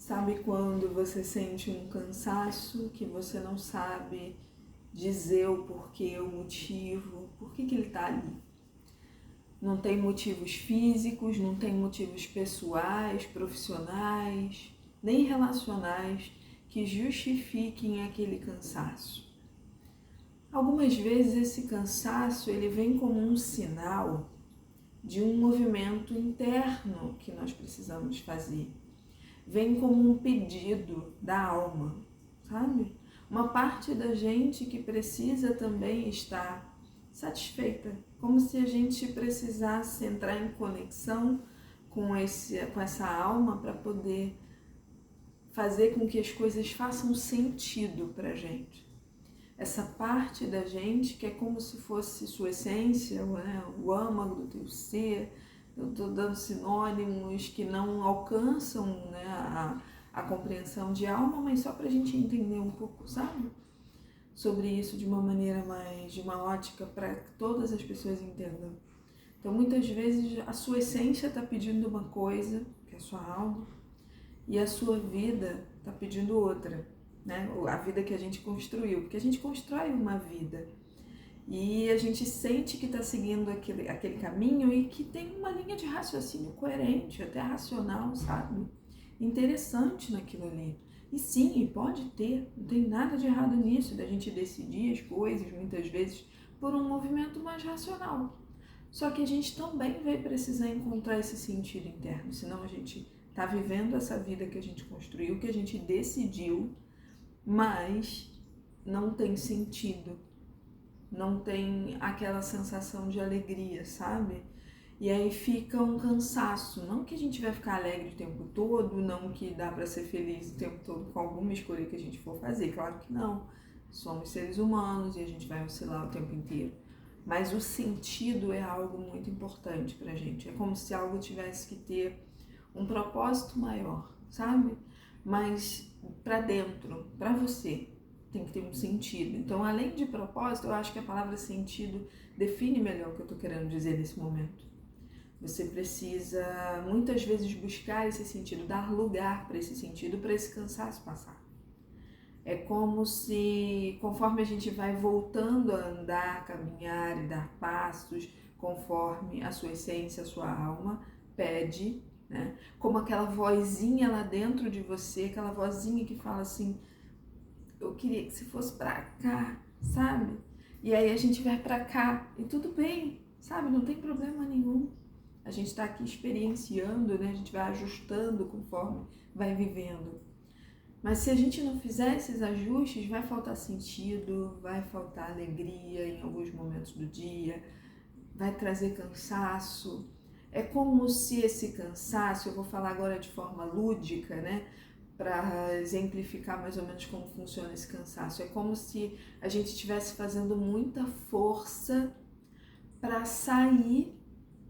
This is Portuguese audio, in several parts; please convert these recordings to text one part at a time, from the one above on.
Sabe quando você sente um cansaço que você não sabe dizer o porquê, o motivo, por que ele está ali? Não tem motivos físicos, não tem motivos pessoais, profissionais, nem relacionais que justifiquem aquele cansaço. Algumas vezes esse cansaço ele vem como um sinal de um movimento interno que nós precisamos fazer. Vem como um pedido da alma, sabe? Uma parte da gente que precisa também estar satisfeita, como se a gente precisasse entrar em conexão com essa alma para poder fazer com que as coisas façam sentido para a gente. Essa parte da gente que é como se fosse sua essência, né? O âmago do teu ser. Eu estou dando sinônimos que não alcançam, né, a compreensão de alma, mas só para a gente entender um pouco, sabe? Sobre isso de uma maneira mais, de uma ótica para que todas as pessoas entendam. Então, muitas vezes, a sua essência está pedindo uma coisa, que é a sua alma, e a sua vida está pedindo outra, né? A vida que a gente construiu, porque a gente constrói uma vida. E a gente sente que está seguindo aquele caminho e que tem uma linha de raciocínio coerente, até racional, sabe? Interessante naquilo ali. E sim, pode ter, não tem nada de errado nisso, da gente decidir as coisas, muitas vezes, por um movimento mais racional. Só que a gente também vai precisar encontrar esse sentido interno, senão a gente está vivendo essa vida que a gente construiu, que a gente decidiu, mas não tem sentido. Não tem aquela sensação de alegria, sabe? E aí fica um cansaço. Não que a gente vai ficar alegre o tempo todo, não que dá para ser feliz o tempo todo com alguma escolha que a gente for fazer, claro que não. Somos seres humanos e a gente vai oscilar o tempo inteiro. Mas o sentido é algo muito importante pra gente. É como se algo tivesse que ter um propósito maior, sabe? Mas pra dentro, pra você. Tem que ter um sentido. Então, além de propósito, eu acho que a palavra sentido define melhor o que eu estou querendo dizer nesse momento. Você precisa, muitas vezes, buscar esse sentido, dar lugar para esse sentido, para esse cansaço passar. É como se, conforme a gente vai voltando a andar, caminhar e dar passos, conforme a sua essência, a sua alma pede, né? Como aquela vozinha lá dentro de você, aquela vozinha que fala assim: eu queria que se fosse pra cá, sabe? E aí a gente vai pra cá e tudo bem, sabe? Não tem problema nenhum. A gente tá aqui experienciando, né? A gente vai ajustando conforme vai vivendo. Mas se a gente não fizer esses ajustes, vai faltar sentido, vai faltar alegria em alguns momentos do dia, vai trazer cansaço. É como se esse cansaço, eu vou falar agora de forma lúdica, né? Para exemplificar mais ou menos como funciona esse cansaço. É como se a gente estivesse fazendo muita força para sair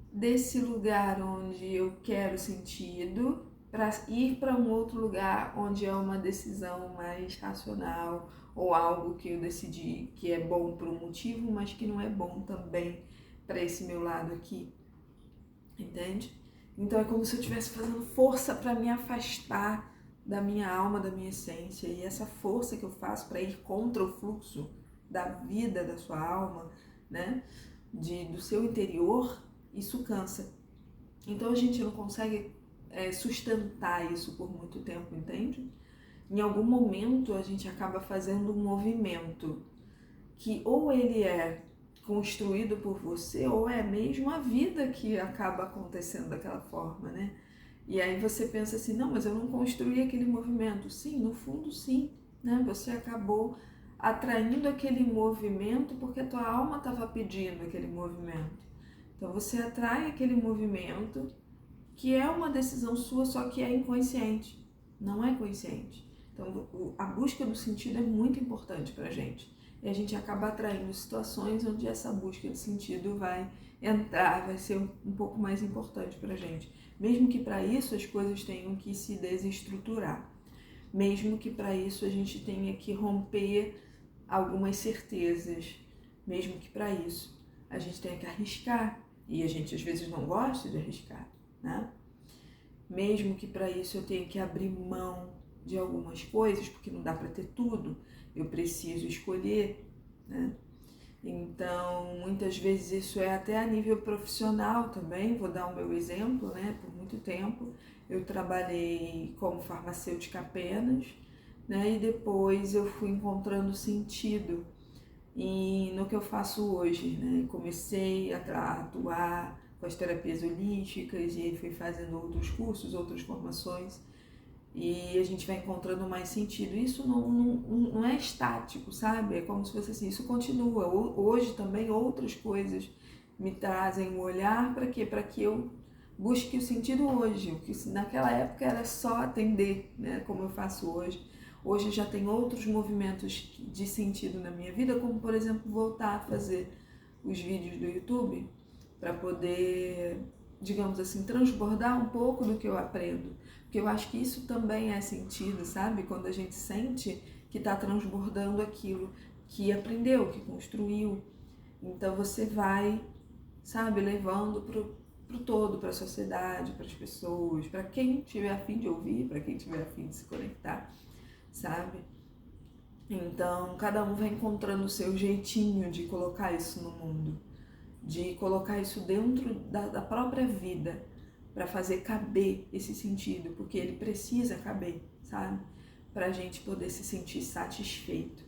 desse lugar onde eu quero sentido, para ir para um outro lugar onde é uma decisão mais racional ou algo que eu decidi que é bom por um motivo, mas que não é bom também para esse meu lado aqui. Entende? Então é como se eu estivesse fazendo força para me afastar da minha alma, da minha essência, e essa força que eu faço para ir contra o fluxo da vida da sua alma, né, do seu interior, isso cansa. Então a gente não consegue sustentar isso por muito tempo, entende? Em algum momento a gente acaba fazendo um movimento que ou ele é construído por você ou é mesmo a vida que acaba acontecendo daquela forma, né? E aí você pensa assim, não, mas eu não construí aquele movimento. Sim, no fundo sim, né? Você acabou atraindo aquele movimento porque a tua alma estava pedindo aquele movimento. Então você atrai aquele movimento que é uma decisão sua, só que é inconsciente, não é consciente. Então a busca do sentido é muito importante pra gente. E a gente acaba atraindo situações onde essa busca de sentido vai entrar, vai ser um pouco mais importante pra gente. Mesmo que para isso as coisas tenham que se desestruturar. Mesmo que para isso a gente tenha que romper algumas certezas. Mesmo que para isso a gente tenha que arriscar. E a gente às vezes não gosta de arriscar, né? mesmo que para isso eu tenha que abrir mão de algumas coisas, porque não dá para ter tudo, eu preciso escolher, né? Então, muitas vezes isso é até a nível profissional também. Vou dar o meu exemplo, né? Por muito tempo eu trabalhei como farmacêutica apenas, né? E depois eu fui encontrando sentido no que eu faço hoje, né? Comecei a atuar com as terapias holísticas e fui fazendo outros cursos, outras formações, e a gente vai encontrando mais sentido. Isso não é estático, sabe? É como se fosse assim, isso continua. Hoje também outras coisas me trazem um olhar para quê? Para que eu busque o sentido hoje. O que naquela época era só atender, né? Como eu faço hoje. Hoje já tem outros movimentos de sentido na minha vida, como por exemplo voltar a fazer os vídeos do YouTube para poder, digamos assim, transbordar um pouco do que eu aprendo. Porque eu acho que isso também é sentido, sabe? Quando a gente sente que está transbordando aquilo que aprendeu, que construiu. Então você vai, sabe, levando pro todo, para a sociedade, para as pessoas, para quem tiver a fim de ouvir, para quem tiver a fim de se conectar, sabe? Então cada um vai encontrando o seu jeitinho de colocar isso no mundo, de colocar isso dentro da própria vida, para fazer caber esse sentido, porque ele precisa caber, sabe? Para a gente poder se sentir satisfeito.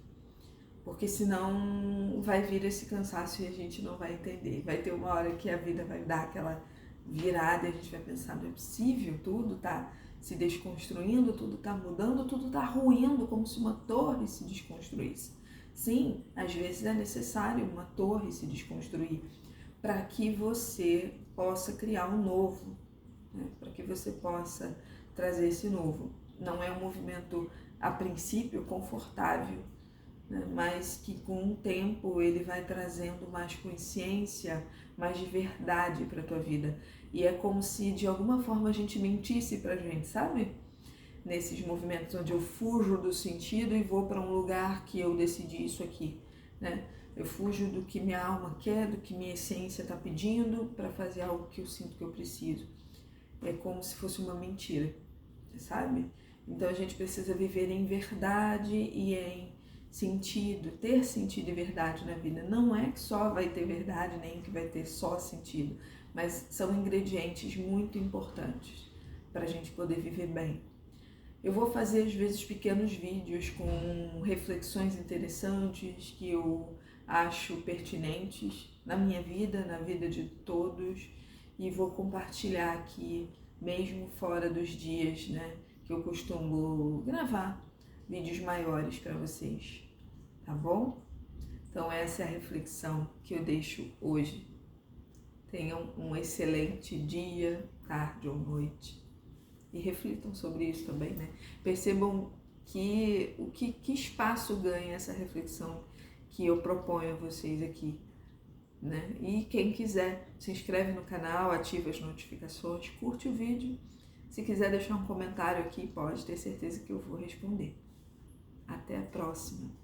Porque senão vai vir esse cansaço e a gente não vai entender. Vai ter uma hora que a vida vai dar aquela virada e a gente vai pensar, não é possível, tudo tá se desconstruindo, tudo tá mudando, tudo tá ruindo, como se uma torre se desconstruísse. Sim, às vezes é necessário uma torre se desconstruir para que você possa criar um novo, né? Para que você possa trazer esse novo. Não é um movimento, a princípio, confortável, né? Mas que com o tempo ele vai trazendo mais consciência, mais de verdade para a tua vida. E é como se de alguma forma a gente mentisse pra gente, sabe? Nesses movimentos onde eu fujo do sentido e vou para um lugar que eu decidi isso aqui, né? Eu fujo do que minha alma quer, do que minha essência está pedindo para fazer algo que eu sinto que eu preciso. É como se fosse uma mentira, sabe? Então a gente precisa viver em verdade e em sentido, ter sentido e verdade na vida. Não é que só vai ter verdade, nem que vai ter só sentido, mas são ingredientes muito importantes para a gente poder viver bem. Eu vou fazer às vezes pequenos vídeos com reflexões interessantes que eu acho pertinentes na minha vida, na vida de todos, e vou compartilhar aqui, mesmo fora dos dias, né, que eu costumo gravar vídeos maiores para vocês, tá bom? Então essa é a reflexão que eu deixo hoje. Tenham um excelente dia, tarde ou noite. E reflitam sobre isso também, né? Percebam que espaço ganha essa reflexão que eu proponho a vocês aqui, né? E quem quiser, se inscreve no canal, ativa as notificações, curte o vídeo. Se quiser deixar um comentário aqui, pode ter certeza que eu vou responder. Até a próxima!